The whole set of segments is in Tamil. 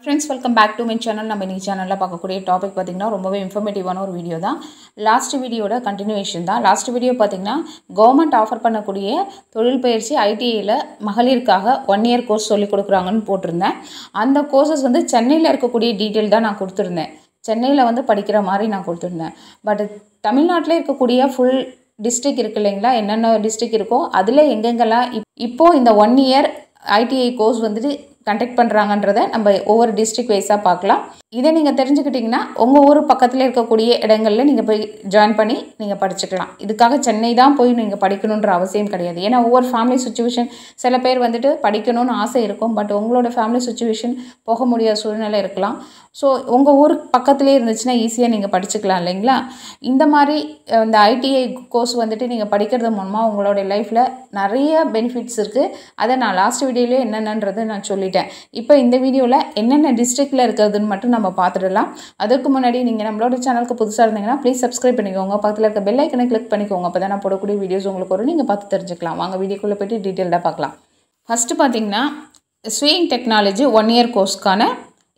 Friends, welcome back to my channel. நம்ம இந்த சேனல்ல பார்க்கக்கூடிய டாபிக் பாத்தீங்கன்னா ரொம்பவே இன்ஃபர்மேட்டிவான ஒரு வீடியோ தான். லாஸ்ட் வீடியோட கண்டினியூவேஷன் தான். லாஸ்ட் வீடியோ பாத்தீங்கன்னா கவர்மெண்ட் ஆஃபர் பண்ணக்கூடிய தொழில் பயிற்சி ஐடிஐல மகளிருக்காக 1 இயர் கோர்ஸ் சொல்லி கொடுக்குறாங்கன்னு போட்டுருந்தேன். அந்த கோர்சஸ் வந்து சென்னையில இருக்கக்கூடிய டீடைல் தான் நான் கொடுத்திருந்தேன். சென்னையில வந்து படிக்கிற மாதிரி நான் கொடுத்திருந்தேன். பட் தமிழ்நாட்டிலே இருக்கக்கூடிய ஃபுல் டிஸ்ட்ரிக்ட் இருக்கு இல்லைங்களா, என்னென்ன டிஸ்ட்ரிக்ட் இருக்கோ அதில் எங்கெங்கெல்லாம் இப்போ இந்த 1 இயர் ஐடிஐ கோர்ஸ் வந்துட்டு கண்டக்ட் பண்ணுறாங்கன்றதை நம்ம ஒவ்வொரு டிஸ்ட்ரிக்ட் வைஸாக பார்க்கலாம். இதை நீங்கள் தெரிஞ்சுக்கிட்டிங்கன்னா உங்கள் ஊர் பக்கத்தில் இருக்கக்கூடிய இடங்களில் நீங்கள் போய் ஜாயின் பண்ணி நீங்கள் படிச்சுக்கலாம். இதுக்காக சென்னை தான் போய் நீங்கள் படிக்கணுன்ற அவசியம் கிடையாது. ஏன்னா ஒவ்வொரு ஃபேமிலி சுச்சுவேஷன், சில பேர் வந்துட்டு படிக்கணும்னு ஆசை இருக்கும், பட் உங்களோட ஃபேமிலி சுச்சுவேஷன் போக முடியாத சூழ்நிலை இருக்கலாம். ஸோ உங்கள் ஊர் பக்கத்துலேயே இருந்துச்சுன்னா ஈஸியாக நீங்கள் படிச்சுக்கலாம் இல்லைங்களா. இந்த மாதிரி இந்த ஐடிஐ கோர்ஸ் வந்துட்டு நீங்கள் படிக்கிறது மூலமாக உங்களோட லைஃப்பில் நிறைய பெனிஃபிட்ஸ் இருக்குது. அதை நான் லாஸ்ட் வீடியோலேயே என்னென்னன்றது நான் சொல்லிட்டேன். இப்போ இந்த வீடியோவில் என்னென்ன டிஸ்ட்ரிக்டில் இருக்கிறதுன்னு மட்டும் நம்ம பார்த்துடலாம். அதுக்கு முன்னாடி நீங்கள் நம்மளோட சேனலுக்கு புதுசாக இருந்தீங்கன்னா ப்ளீஸ் சப்ஸ்கிரைப் பண்ணிக்கோங்க. பக்கத்தில் இருக்க பெல் ஐக்கனை கிளிக் பண்ணிக்கோங்க. அப்போ தான் நான் போடக்கூடிய வீடியோஸ் உங்களுக்கு வரும், நீங்கள் பார்த்து தெரிஞ்சுக்கலாம். வாங்க வீடியோக்குள்ளே போய்ட்டு டீட்டெயில்டாக பார்க்கலாம். ஃபஸ்ட்டு பார்த்தீங்கன்னா ஸ்விங் டெக்னாலஜி 1 இயர் கோர்ஸ்க்கான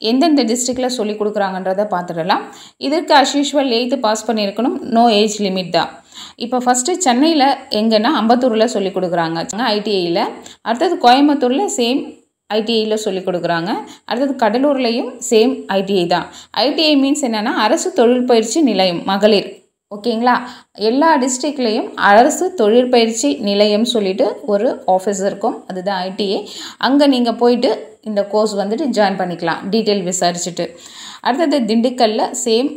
எந்தெந்த டிஸ்ட்ரிக்டில் சொல்லி கொடுக்குறாங்கன்றதை பார்த்துடலாம். இதற்கு அஸ் யூஷுவல் 8th பாஸ் பண்ணியிருக்கணும், நோ ஏஜ் லிமிட் தான். இப்போ ஃபஸ்ட்டு சென்னையில் எங்கன்னா அம்பத்தூரில் சொல்லி கொடுக்குறாங்க ஐடிஐயில். அடுத்தது கோயம்புத்தூரில் சேம் ஐடிஐயில் சொல்லி கொடுக்குறாங்க. அடுத்தது கடலூர்லேயும் சேம் ஐடிஐ தான். ஐடிஐ மீன்ஸ் என்னென்னா அரசு தொழில் பயிற்சி நிலையம் மகளிர், ஓகேங்களா. எல்லா டிஸ்ட்ரிக்ட்லேயும் அரசு தொழிற்பயிற்சி நிலையம் சொல்லிட்டு ஒரு ஆஃபீஸ் இருக்கும், அதுதான் ஐடிஐ. அங்கே நீங்கள் போயிட்டு இந்த கோர்ஸ் வந்துட்டு ஜாயின் பண்ணிக்கலாம் டீட்டெயில் விசாரிச்சுட்டு. அடுத்தது திண்டுக்கல்லில் சேம்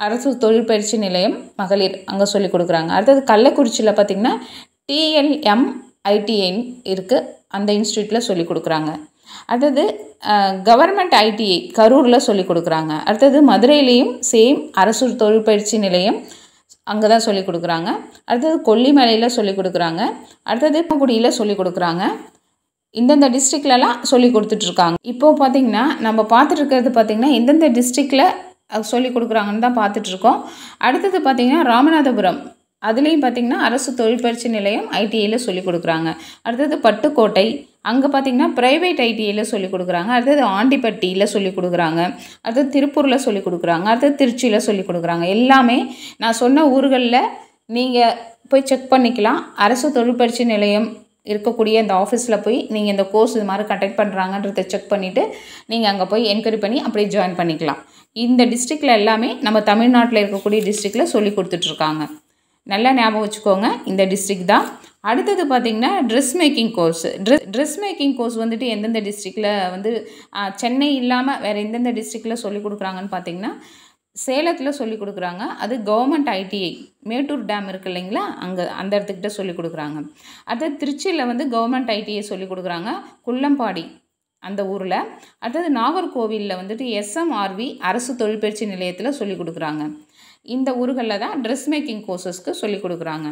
அரசு தொழிற்பயிற்சி நிலையம் மகளிர், அங்கே சொல்லி கொடுக்குறாங்க. அடுத்தது கள்ளக்குறிச்சியில் பார்த்திங்கன்னா டிஎல்எம் ஐடிஐ இருக்குது, அந்த இன்ஸ்டியூட்டில் சொல்லி கொடுக்குறாங்க. அடுத்தது கவர்மெண்ட் ஐடிஐ கரூரில் சொல்லி கொடுக்குறாங்க. அடுத்தது மதுரையிலையும் சேம் அரசு தொழிற்பயிற்சி நிலையம், அங்கே தான் சொல்லி கொடுக்குறாங்க. அடுத்தது கொல்லிமலையில் சொல்லி கொடுக்குறாங்க. அடுத்தது குடியில் சொல்லி கொடுக்குறாங்க. இந்தந்த டிஸ்ட்ரிக்ட்லலாம் சொல்லி கொடுத்துட்ருக்காங்க. இப்போது பார்த்திங்கன்னா நம்ம பார்த்துட்ருக்கிறது பார்த்திங்கன்னா எந்தெந்த டிஸ்ட்ரிக்டில் சொல்லி கொடுக்குறாங்கன்னு தான் பார்த்துட்ருக்கோம். அடுத்தது பார்த்திங்கன்னா ராமநாதபுரம், அதுலேயும் பார்த்திங்கன்னா அரசு தொழிற்பயிற்சி நிலையம் ஐடிஐயில் சொல்லி கொடுக்குறாங்க. அடுத்தது பட்டுக்கோட்டை, அங்கே பார்த்திங்கன்னா ப்ரைவேட் ஐடிஐயில் சொல்லி கொடுக்குறாங்க. அடுத்தது ஆண்டிப்பட்டியில் சொல்லி கொடுக்குறாங்க. அடுத்தது திருப்பூரில் சொல்லி கொடுக்குறாங்க. அடுத்தது திருச்சியில் சொல்லி கொடுக்குறாங்க. எல்லாமே நான் சொன்ன ஊர்களில் நீங்கள் போய் செக் பண்ணிக்கலாம். அரசு தொழிற்பயிற்சி நிலையம் இருக்கக்கூடிய இந்த ஆஃபீஸில் போய் நீங்கள் இந்த கோர்ஸ் இது மாதிரி கண்டக்ட் பண்ணுறாங்கன்றதை செக் பண்ணிவிட்டு நீங்கள் அங்கே போய் என்கொயரி பண்ணி அப்படியே ஜாயின் பண்ணிக்கலாம். இந்த டிஸ்ட்ரிக்டில் எல்லாமே நம்ம தமிழ்நாட்டில் இருக்கக்கூடிய டிஸ்ட்ரிக்டில் சொல்லி கொடுத்துட்ருக்காங்க. நல்லா ஞாபகம் வச்சுக்கோங்க, இந்த டிஸ்ட்ரிக்ட் தான். அடுத்தது பார்த்திங்கன்னா dress making course. Dress making course வந்துட்டு எந்தெந்த டிஸ்ட்ரிக்டில் வந்து சென்னை இல்லாமல் வேறு எந்தெந்த டிஸ்ட்ரிக்டில் சொல்லி கொடுக்குறாங்கன்னு பார்த்திங்கன்னா சேலத்தில் சொல்லி கொடுக்குறாங்க. அது கவர்மெண்ட் ஐடிஐ மேட்டூர் டேம் இருக்குது இல்லைங்களா, அங்கே அந்த இடத்துக்கிட்ட சொல்லி கொடுக்குறாங்க. அடுத்தது திருச்சியில் வந்து கவர்மெண்ட் ஐடிஐ சொல்லி கொடுக்குறாங்க, குள்ளம்பாடி அந்த ஊரில். அடுத்தது நாகர்கோவிலில் வந்துட்டு எஸ்எம்ஆர்வி அரசு தொழிற்பயிற்சி நிலையத்தில் சொல்லி கொடுக்குறாங்க. இந்த ஊர்களில் தான் ட்ரெஸ் மேக்கிங் கோர்சஸ்க்கு சொல்லி கொடுக்குறாங்க.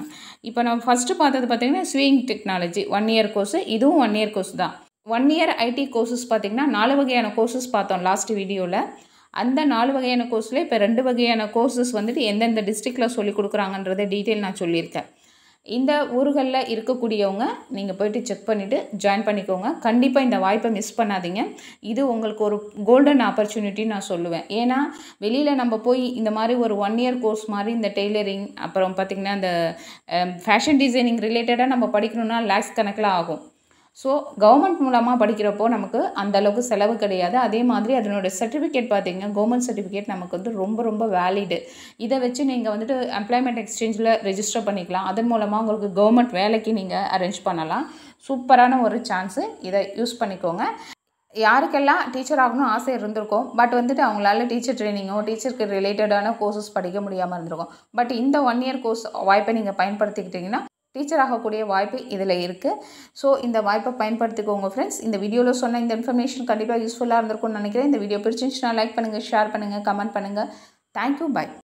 இப்போ நம்ம ஃபஸ்ட்டு பார்த்தது பார்த்திங்கன்னா ஸ்விங் டெக்னாலஜி 1 இயர் கோர்ஸு, இதுவும் 1 இயர் கோர்ஸ் தான். 1 இயர் ஐடி கோர்சஸ் பார்த்திங்கன்னா 4 வகையான கோர்சஸ் பார்த்தோம் லாஸ்ட் வீடியோவில். அந்த 4 வகையான கோர்ஸில் இப்போ 2 வகையான கோர்சஸ் வந்துட்டு எந்தெந்த டிஸ்ட்ரிக்டில் சொல்லி கொடுக்குறாங்கன்றதை டீட்டெயில் நான் சொல்லியிருக்கேன். இந்த ஊர்களில் இருக்கக்கூடியவங்க நீங்கள் போய்ட்டு செக் பண்ணிவிட்டு ஜாயின் பண்ணிக்கோங்க. கண்டிப்பாக இந்த வாய்ப்பை மிஸ் பண்ணாதீங்க. இது உங்களுக்கு ஒரு கோல்டன் ஆப்பர்ச்சுனிட்டின்னு நான் சொல்லுவேன். ஏன்னா வெளியில் நம்ம போய் இந்த மாதிரி ஒரு 1 இயர் கோர்ஸ் மாதிரி இந்த டெய்லரிங், அப்புறம் பார்த்திங்கன்னா இந்த ஃபேஷன் டிசைனிங் ரிலேட்டடாக நம்ம படிக்கணுன்னா லேக்ஸ் கணக்கில் ஆகும். ஸோ கவர்மெண்ட் மூலமாக படிக்கிறப்போ நமக்கு அந்தளவுக்கு செலவு கிடையாது. அதே மாதிரி அதனோட சர்டிஃபிகேட் பார்த்திங்கன்னா கவர்மெண்ட் சர்டிஃபிகேட் நமக்கு வந்து ரொம்ப ரொம்ப வேலிடு. இதை வச்சு நீங்கள் வந்துட்டு எம்ப்ளாய்மெண்ட் எக்ஸ்சேஞ்சில் ரெஜிஸ்டர் பண்ணிக்கலாம். அதன் மூலமாக உங்களுக்கு கவர்மெண்ட் வேலைக்கு நீங்கள் அரேஞ்ச் பண்ணலாம். சூப்பரான ஒரு சான்ஸு, இதை யூஸ் பண்ணிக்கோங்க. யாருக்கெல்லாம் டீச்சர் ஆகணும் ஆசை இருந்திருக்கும், பட் வந்துட்டு அவங்களால டீச்சர் ட்ரைனிங்கோ டீச்சருக்கு ரிலேட்டடான கோர்சஸ் படிக்க முடியாமல் இருந்திருக்கும். பட் இந்த 1 இயர் கோர்ஸ் வாய்ப்பை நீங்கள் பயன்படுத்திக்கிட்டிங்கன்னா டீச்சர் ஆகக்கூடிய வாய்ப்பு இதில் இருக்குது. ஸோ இந்த வாய்ப்பை பயன்படுத்திக்கோங்க ஃப்ரெண்ட்ஸ். இந்த வீடியோவில் சொன்ன இந்த இன்ஃபர்மேஷன் கண்டிப்பாக யூஸ்ஃபுல்லாக இருந்திருக்கும்னு நினைக்கிறேன். இந்த வீடியோ பிடிச்சிருந்துச்சுன்னா லைக் பண்ணுங்கள், ஷேர் பண்ணுங்கள், கமெண்ட் பண்ணுங்கள். Thank you, by.